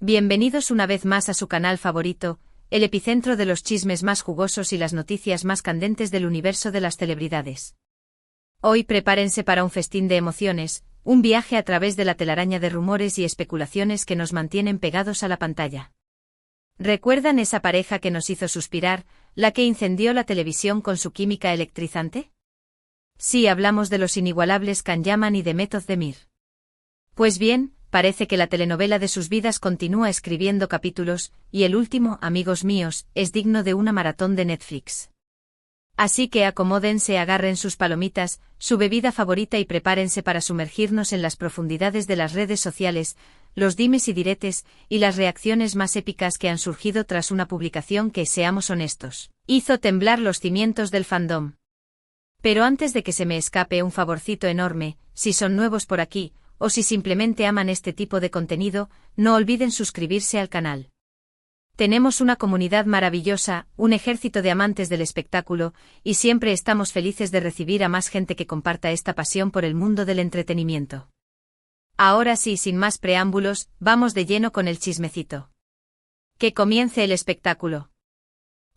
Bienvenidos una vez más a su canal favorito, el epicentro de los chismes más jugosos y las noticias más candentes del universo de las celebridades. Hoy prepárense para un festín de emociones, un viaje a través de la telaraña de rumores y especulaciones que nos mantienen pegados a la pantalla. ¿Recuerdan esa pareja que nos hizo suspirar, la que incendió la televisión con su química electrizante? Sí, hablamos de los inigualables Can Yaman y Demet Özdemir. Pues bien, parece que la telenovela de sus vidas continúa escribiendo capítulos, y el último, amigos míos, es digno de una maratón de Netflix. Así que acomódense, agarren sus palomitas, su bebida favorita y prepárense para sumergirnos en las profundidades de las redes sociales, los dimes y diretes, y las reacciones más épicas que han surgido tras una publicación que, seamos honestos, hizo temblar los cimientos del fandom. Pero antes de que se me escape un favorcito enorme, si son nuevos por aquí, o si simplemente aman este tipo de contenido, no olviden suscribirse al canal. Tenemos una comunidad maravillosa, un ejército de amantes del espectáculo, y siempre estamos felices de recibir a más gente que comparta esta pasión por el mundo del entretenimiento. Ahora sí, sin más preámbulos, vamos de lleno con el chismecito. Que comience el espectáculo.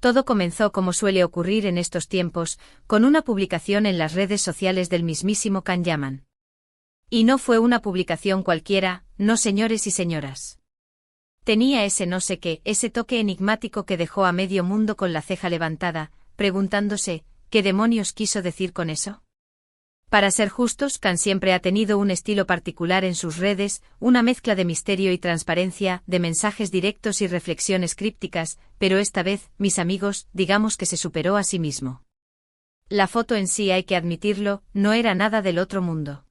Todo comenzó como suele ocurrir en estos tiempos, con una publicación en las redes sociales del mismísimo Can Yaman. Y no fue una publicación cualquiera, no, señores y señoras. Tenía ese no sé qué, ese toque enigmático que dejó a medio mundo con la ceja levantada, preguntándose, ¿qué demonios quiso decir con eso? Para ser justos, Can siempre ha tenido un estilo particular en sus redes, una mezcla de misterio y transparencia, de mensajes directos y reflexiones crípticas, pero esta vez, mis amigos, digamos que se superó a sí mismo. La foto en sí, hay que admitirlo, no era nada del otro mundo.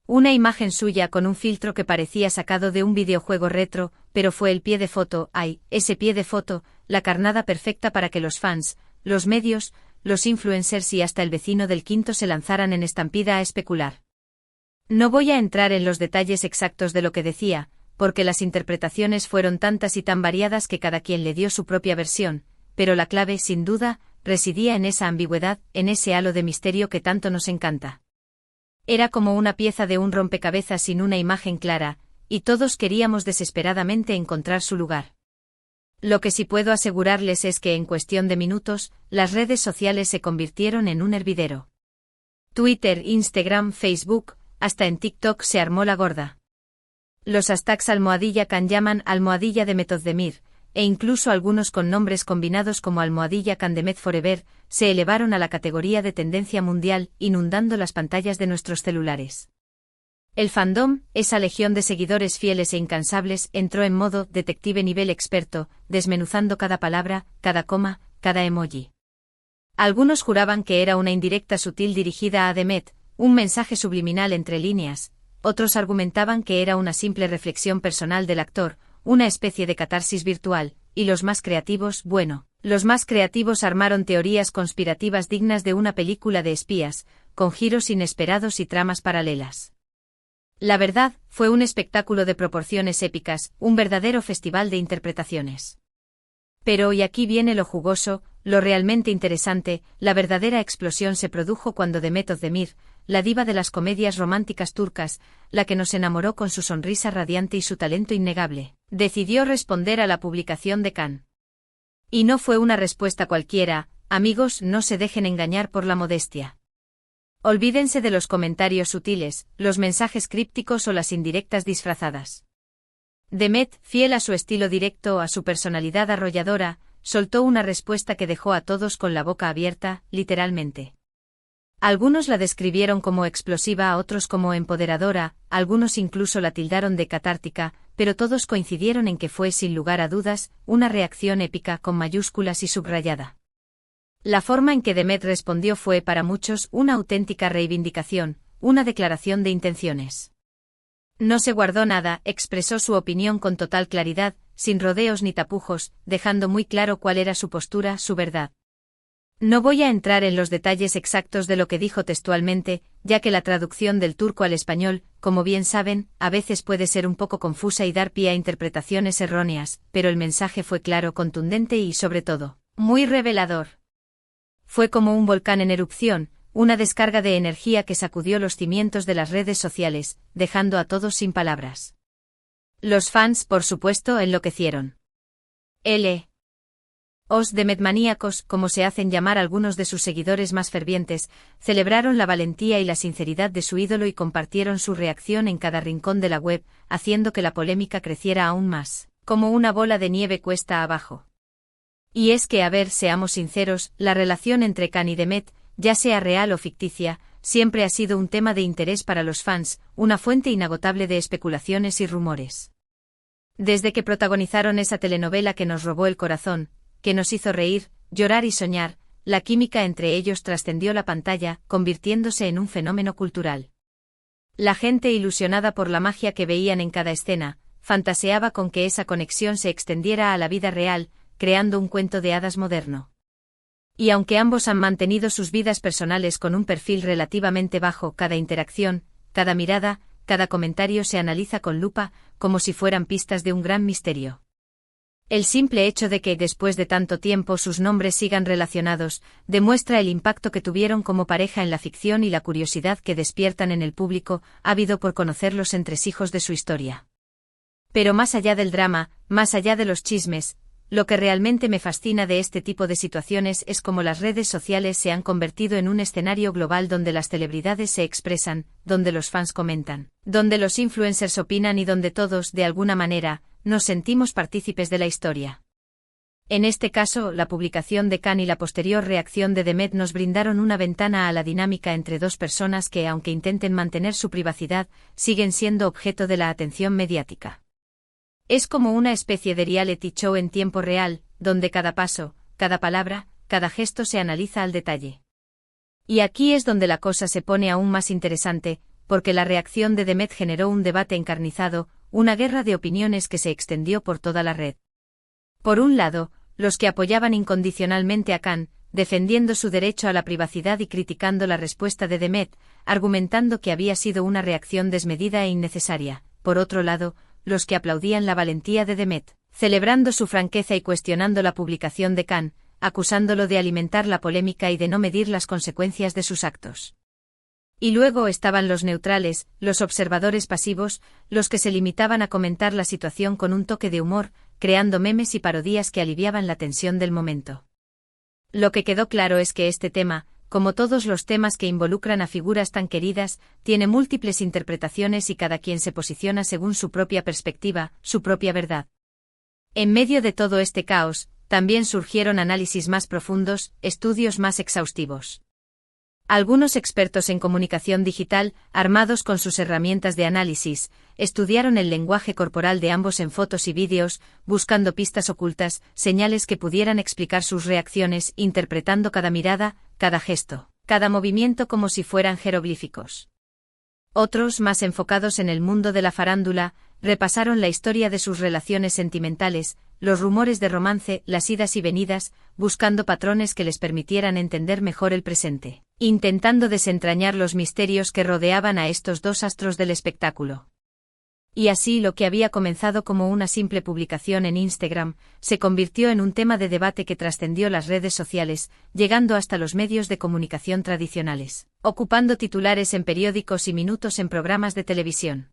Una imagen suya con un filtro que parecía sacado de un videojuego retro, pero fue el pie de foto, ese pie de foto, la carnada perfecta para que los fans, los medios, los influencers y hasta el vecino del quinto se lanzaran en estampida a especular. No voy a entrar en los detalles exactos de lo que decía, porque las interpretaciones fueron tantas y tan variadas que cada quien le dio su propia versión, pero la clave, sin duda, residía en esa ambigüedad, en ese halo de misterio que tanto nos encanta. Era como una pieza de un rompecabezas sin una imagen clara, y todos queríamos desesperadamente encontrar su lugar. Lo que sí puedo asegurarles es que en cuestión de minutos, las redes sociales se convirtieron en un hervidero. Twitter, Instagram, Facebook, hasta en TikTok se armó la gorda. Los hashtags #Can Yaman, #Demet Özdemir, e incluso algunos con nombres combinados como #Can Demet Forever, se elevaron a la categoría de tendencia mundial, inundando las pantallas de nuestros celulares. El fandom, esa legión de seguidores fieles e incansables, entró en modo detective nivel experto, desmenuzando cada palabra, cada coma, cada emoji. Algunos juraban que era una indirecta sutil dirigida a Demet, un mensaje subliminal entre líneas, otros argumentaban que era una simple reflexión personal del actor, una especie de catarsis virtual, y los más creativos, los más creativos armaron teorías conspirativas dignas de una película de espías, con giros inesperados y tramas paralelas. La verdad, fue un espectáculo de proporciones épicas, un verdadero festival de interpretaciones. Pero y aquí viene lo jugoso, lo realmente interesante, la verdadera explosión se produjo cuando Demet Özdemir, la diva de las comedias románticas turcas, la que nos enamoró con su sonrisa radiante y su talento innegable, decidió responder a la publicación de Can. Y no fue una respuesta cualquiera, amigos, no se dejen engañar por la modestia. Olvídense de los comentarios sutiles, los mensajes crípticos o las indirectas disfrazadas. Demet, fiel a su estilo directo, a su personalidad arrolladora, soltó una respuesta que dejó a todos con la boca abierta, literalmente. Algunos la describieron como explosiva, otros como empoderadora, algunos incluso la tildaron de catártica, pero todos coincidieron en que fue, sin lugar a dudas, una reacción épica con mayúsculas y subrayada. La forma en que Demet respondió fue para muchos una auténtica reivindicación, una declaración de intenciones. No se guardó nada, expresó su opinión con total claridad, sin rodeos ni tapujos, dejando muy claro cuál era su postura, su verdad. No voy a entrar en los detalles exactos de lo que dijo textualmente, ya que la traducción del turco al español, como bien saben, a veces puede ser un poco confusa y dar pie a interpretaciones erróneas, pero el mensaje fue claro, contundente y, sobre todo, muy revelador. Fue como un volcán en erupción, una descarga de energía que sacudió los cimientos de las redes sociales, dejando a todos sin palabras. Los fans, por supuesto, enloquecieron. Os demetmaníacos, como se hacen llamar algunos de sus seguidores más fervientes, celebraron la valentía y la sinceridad de su ídolo y compartieron su reacción en cada rincón de la web, haciendo que la polémica creciera aún más, como una bola de nieve cuesta abajo. Y es que, a ver, seamos sinceros, la relación entre Khan y Demet, ya sea real o ficticia, siempre ha sido un tema de interés para los fans, una fuente inagotable de especulaciones y rumores. Desde que protagonizaron esa telenovela que nos robó el corazón, que nos hizo reír, llorar y soñar, la química entre ellos trascendió la pantalla, convirtiéndose en un fenómeno cultural. La gente, ilusionada por la magia que veían en cada escena, fantaseaba con que esa conexión se extendiera a la vida real, creando un cuento de hadas moderno. Y aunque ambos han mantenido sus vidas personales con un perfil relativamente bajo, cada interacción, cada mirada, cada comentario se analiza con lupa, como si fueran pistas de un gran misterio. El simple hecho de que, después de tanto tiempo, sus nombres sigan relacionados, demuestra el impacto que tuvieron como pareja en la ficción y la curiosidad que despiertan en el público, ávido por conocer los entresijos de su historia. Pero más allá del drama, más allá de los chismes, lo que realmente me fascina de este tipo de situaciones es cómo las redes sociales se han convertido en un escenario global donde las celebridades se expresan, donde los fans comentan, donde los influencers opinan y donde todos, de alguna manera, nos sentimos partícipes de la historia. En este caso, la publicación de Khan y la posterior reacción de Demet nos brindaron una ventana a la dinámica entre dos personas que, aunque intenten mantener su privacidad, siguen siendo objeto de la atención mediática. Es como una especie de reality show en tiempo real, donde cada paso, cada palabra, cada gesto se analiza al detalle. Y aquí es donde la cosa se pone aún más interesante, porque la reacción de Demet generó un debate encarnizado, una guerra de opiniones que se extendió por toda la red. Por un lado, los que apoyaban incondicionalmente a Khan, defendiendo su derecho a la privacidad y criticando la respuesta de Demet, argumentando que había sido una reacción desmedida e innecesaria. Por otro lado, los que aplaudían la valentía de Demet, celebrando su franqueza y cuestionando la publicación de Khan, acusándolo de alimentar la polémica y de no medir las consecuencias de sus actos. Y luego estaban los neutrales, los observadores pasivos, los que se limitaban a comentar la situación con un toque de humor, creando memes y parodias que aliviaban la tensión del momento. Lo que quedó claro es que este tema, como todos los temas que involucran a figuras tan queridas, tiene múltiples interpretaciones y cada quien se posiciona según su propia perspectiva, su propia verdad. En medio de todo este caos, también surgieron análisis más profundos, estudios más exhaustivos. Algunos expertos en comunicación digital, armados con sus herramientas de análisis, estudiaron el lenguaje corporal de ambos en fotos y vídeos, buscando pistas ocultas, señales que pudieran explicar sus reacciones, interpretando cada mirada, cada gesto, cada movimiento como si fueran jeroglíficos. Otros, más enfocados en el mundo de la farándula, repasaron la historia de sus relaciones sentimentales, los rumores de romance, las idas y venidas, buscando patrones que les permitieran entender mejor el presente, intentando desentrañar los misterios que rodeaban a estos dos astros del espectáculo. Y así lo que había comenzado como una simple publicación en Instagram, se convirtió en un tema de debate que trascendió las redes sociales, llegando hasta los medios de comunicación tradicionales, ocupando titulares en periódicos y minutos en programas de televisión.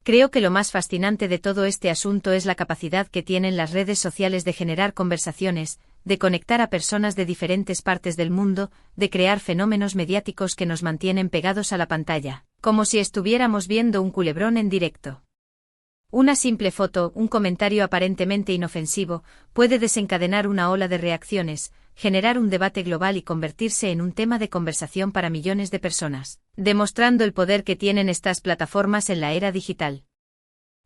Creo que lo más fascinante de todo este asunto es la capacidad que tienen las redes sociales de generar conversaciones, de conectar a personas de diferentes partes del mundo, de crear fenómenos mediáticos que nos mantienen pegados a la pantalla, como si estuviéramos viendo un culebrón en directo. Una simple foto, un comentario aparentemente inofensivo, puede desencadenar una ola de reacciones, generar un debate global y convertirse en un tema de conversación para millones de personas, demostrando el poder que tienen estas plataformas en la era digital.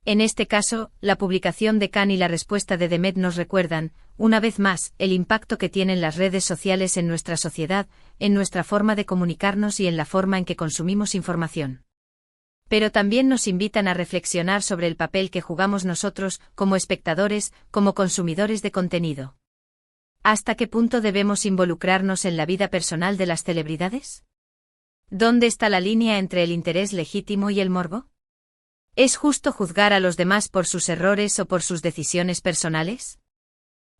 En este caso, la publicación de Khan y la respuesta de Demet nos recuerdan, una vez más, el impacto que tienen las redes sociales en nuestra sociedad, en nuestra forma de comunicarnos y en la forma en que consumimos información. Pero también nos invitan a reflexionar sobre el papel que jugamos nosotros, como espectadores, como consumidores de contenido. ¿Hasta qué punto debemos involucrarnos en la vida personal de las celebridades? ¿Dónde está la línea entre el interés legítimo y el morbo? ¿Es justo juzgar a los demás por sus errores o por sus decisiones personales?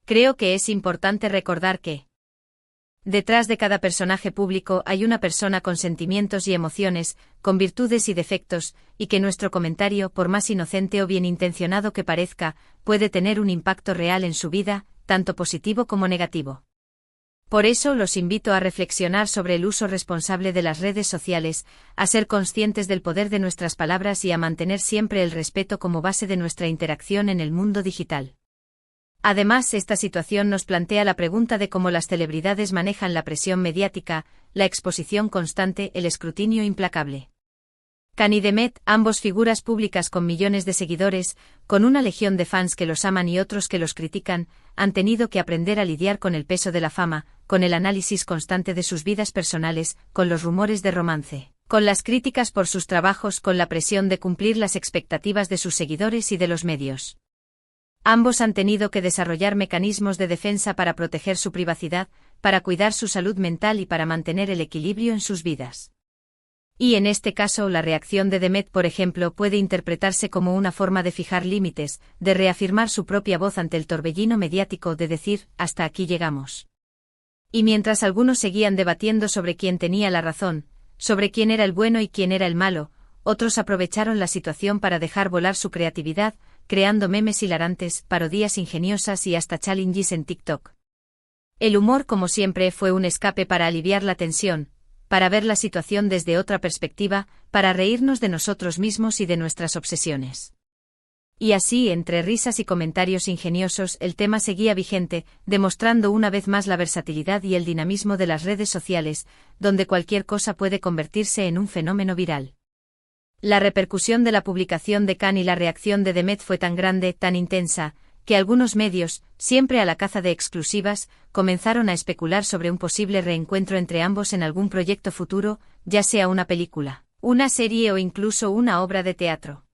Creo que es importante recordar que Detrás de cada personaje público hay una persona con sentimientos y emociones, con virtudes y defectos, y que nuestro comentario, por más inocente o bien intencionado que parezca, puede tener un impacto real en su vida, tanto positivo como negativo. Por eso los invito a reflexionar sobre el uso responsable de las redes sociales, a ser conscientes del poder de nuestras palabras y a mantener siempre el respeto como base de nuestra interacción en el mundo digital. Además, esta situación nos plantea la pregunta de cómo las celebridades manejan la presión mediática, la exposición constante, el escrutinio implacable. Kanye y Demet, ambos figuras públicas con millones de seguidores, con una legión de fans que los aman y otros que los critican, han tenido que aprender a lidiar con el peso de la fama, con el análisis constante de sus vidas personales, con los rumores de romance, con las críticas por sus trabajos, con la presión de cumplir las expectativas de sus seguidores y de los medios. Ambos han tenido que desarrollar mecanismos de defensa para proteger su privacidad, para cuidar su salud mental y para mantener el equilibrio en sus vidas. Y en este caso, la reacción de Demet, por ejemplo, puede interpretarse como una forma de fijar límites, de reafirmar su propia voz ante el torbellino mediático, de decir, hasta aquí llegamos. Y mientras algunos seguían debatiendo sobre quién tenía la razón, sobre quién era el bueno y quién era el malo, otros aprovecharon la situación para dejar volar su creatividad, creando memes hilarantes, parodias ingeniosas y hasta challenges en TikTok. El humor, como siempre, fue un escape para aliviar la tensión, para ver la situación desde otra perspectiva, para reírnos de nosotros mismos y de nuestras obsesiones. Y así, entre risas y comentarios ingeniosos, el tema seguía vigente, demostrando una vez más la versatilidad y el dinamismo de las redes sociales, donde cualquier cosa puede convertirse en un fenómeno viral. La repercusión de la publicación de Kanye y la reacción de Demet fue tan grande, tan intensa, que algunos medios, siempre a la caza de exclusivas, comenzaron a especular sobre un posible reencuentro entre ambos en algún proyecto futuro, ya sea una película, una serie o incluso una obra de teatro.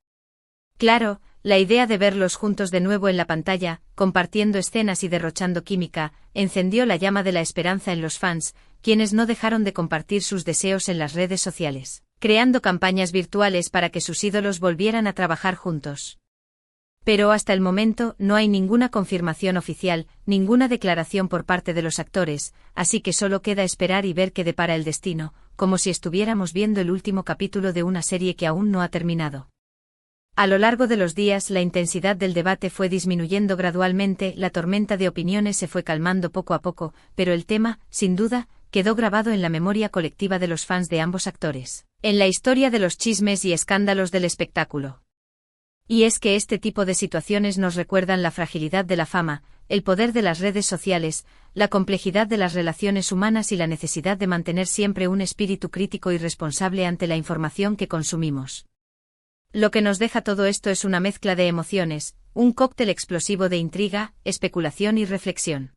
Claro, la idea de verlos juntos de nuevo en la pantalla, compartiendo escenas y derrochando química, encendió la llama de la esperanza en los fans, quienes no dejaron de compartir sus deseos en las redes sociales, creando campañas virtuales para que sus ídolos volvieran a trabajar juntos. Pero hasta el momento no hay ninguna confirmación oficial, ninguna declaración por parte de los actores, así que solo queda esperar y ver qué depara el destino, como si estuviéramos viendo el último capítulo de una serie que aún no ha terminado. A lo largo de los días, la intensidad del debate fue disminuyendo gradualmente, la tormenta de opiniones se fue calmando poco a poco, pero el tema, sin duda, quedó grabado en la memoria colectiva de los fans de ambos actores, en la historia de los chismes y escándalos del espectáculo. Y es que este tipo de situaciones nos recuerdan la fragilidad de la fama, el poder de las redes sociales, la complejidad de las relaciones humanas y la necesidad de mantener siempre un espíritu crítico y responsable ante la información que consumimos. Lo que nos deja todo esto es una mezcla de emociones, un cóctel explosivo de intriga, especulación y reflexión.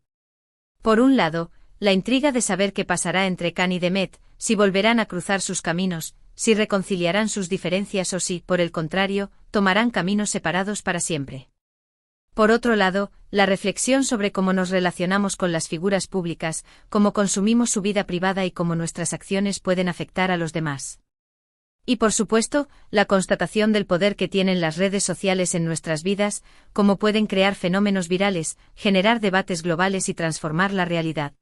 Por un lado, la intriga de saber qué pasará entre Kanye y Demet, si volverán a cruzar sus caminos, si reconciliarán sus diferencias o si, por el contrario, tomarán caminos separados para siempre. Por otro lado, la reflexión sobre cómo nos relacionamos con las figuras públicas, cómo consumimos su vida privada y cómo nuestras acciones pueden afectar a los demás. Y por supuesto, la constatación del poder que tienen las redes sociales en nuestras vidas, cómo pueden crear fenómenos virales, generar debates globales y transformar la realidad.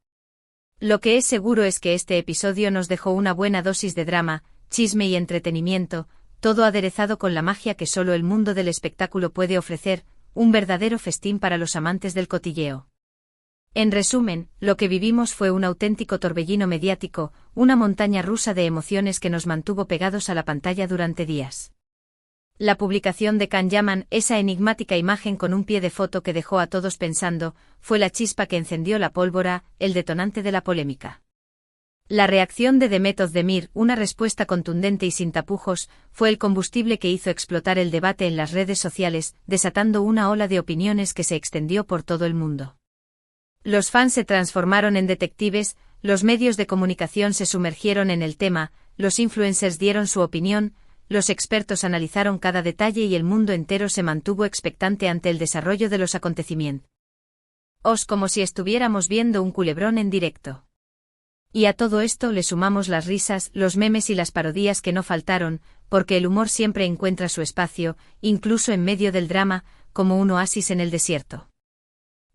Lo que es seguro es que este episodio nos dejó una buena dosis de drama, chisme y entretenimiento, todo aderezado con la magia que solo el mundo del espectáculo puede ofrecer, un verdadero festín para los amantes del cotilleo. En resumen, lo que vivimos fue un auténtico torbellino mediático, una montaña rusa de emociones que nos mantuvo pegados a la pantalla durante días. La publicación de Can Yaman, esa enigmática imagen con un pie de foto que dejó a todos pensando, fue la chispa que encendió la pólvora, el detonante de la polémica. La reacción de Demet Özdemir, una respuesta contundente y sin tapujos, fue el combustible que hizo explotar el debate en las redes sociales, desatando una ola de opiniones que se extendió por todo el mundo. Los fans se transformaron en detectives, los medios de comunicación se sumergieron en el tema, los influencers dieron su opinión, los expertos analizaron cada detalle y el mundo entero se mantuvo expectante ante el desarrollo de los acontecimientos. Como si estuviéramos viendo un culebrón en directo. Y a todo esto le sumamos las risas, los memes y las parodias que no faltaron, porque el humor siempre encuentra su espacio, incluso en medio del drama, como un oasis en el desierto.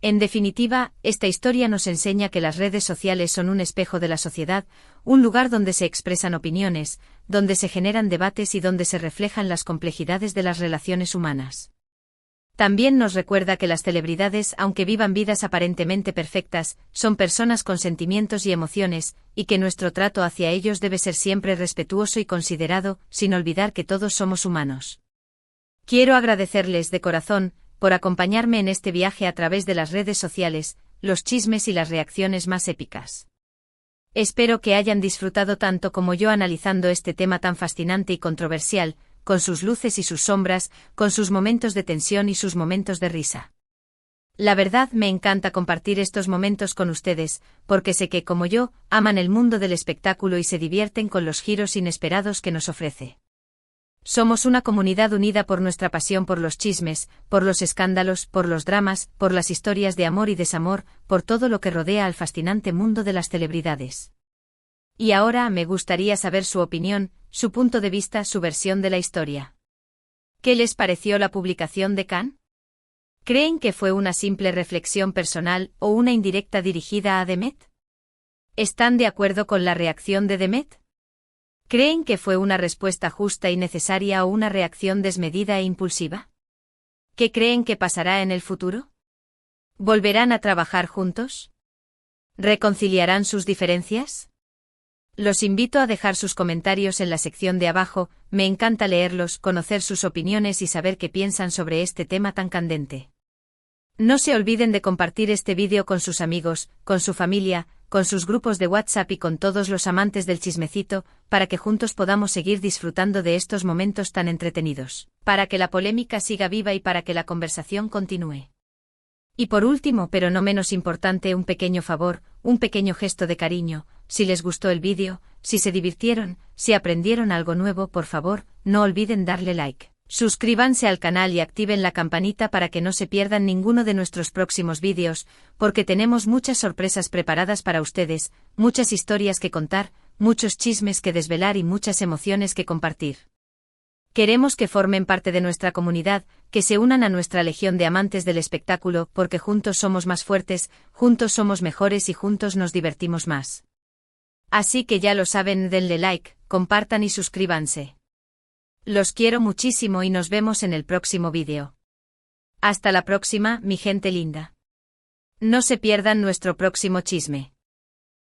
En definitiva, esta historia nos enseña que las redes sociales son un espejo de la sociedad, un lugar donde se expresan opiniones, donde se generan debates y donde se reflejan las complejidades de las relaciones humanas. También nos recuerda que las celebridades, aunque vivan vidas aparentemente perfectas, son personas con sentimientos y emociones, y que nuestro trato hacia ellos debe ser siempre respetuoso y considerado, sin olvidar que todos somos humanos. Quiero agradecerles de corazón por acompañarme en este viaje a través de las redes sociales, los chismes y las reacciones más épicas. Espero que hayan disfrutado tanto como yo analizando este tema tan fascinante y controversial, con sus luces y sus sombras, con sus momentos de tensión y sus momentos de risa. La verdad me encanta compartir estos momentos con ustedes, porque sé que, como yo, aman el mundo del espectáculo y se divierten con los giros inesperados que nos ofrece. Somos una comunidad unida por nuestra pasión por los chismes, por los escándalos, por los dramas, por las historias de amor y desamor, por todo lo que rodea al fascinante mundo de las celebridades. Y ahora me gustaría saber su opinión, su punto de vista, su versión de la historia. ¿Qué les pareció la publicación de Khan? ¿Creen que fue una simple reflexión personal o una indirecta dirigida a Demet? ¿Están de acuerdo con la reacción de Demet? ¿Creen que fue una respuesta justa y necesaria o una reacción desmedida e impulsiva? ¿Qué creen que pasará en el futuro? ¿Volverán a trabajar juntos? ¿Reconciliarán sus diferencias? Los invito a dejar sus comentarios en la sección de abajo, me encanta leerlos, conocer sus opiniones y saber qué piensan sobre este tema tan candente. No se olviden de compartir este vídeo con sus amigos, con su familia, con sus grupos de WhatsApp y con todos los amantes del chismecito, para que juntos podamos seguir disfrutando de estos momentos tan entretenidos, para que la polémica siga viva y para que la conversación continúe. Y por último, pero no menos importante, un pequeño favor, un pequeño gesto de cariño. Si les gustó el vídeo, si se divirtieron, si aprendieron algo nuevo, por favor, no olviden darle like. Suscríbanse al canal y activen la campanita para que no se pierdan ninguno de nuestros próximos vídeos, porque tenemos muchas sorpresas preparadas para ustedes, muchas historias que contar, muchos chismes que desvelar y muchas emociones que compartir. Queremos que formen parte de nuestra comunidad, que se unan a nuestra legión de amantes del espectáculo, porque juntos somos más fuertes, juntos somos mejores y juntos nos divertimos más. Así que ya lo saben, denle like, compartan y suscríbanse. Los quiero muchísimo y nos vemos en el próximo vídeo. Hasta la próxima, mi gente linda. No se pierdan nuestro próximo chisme.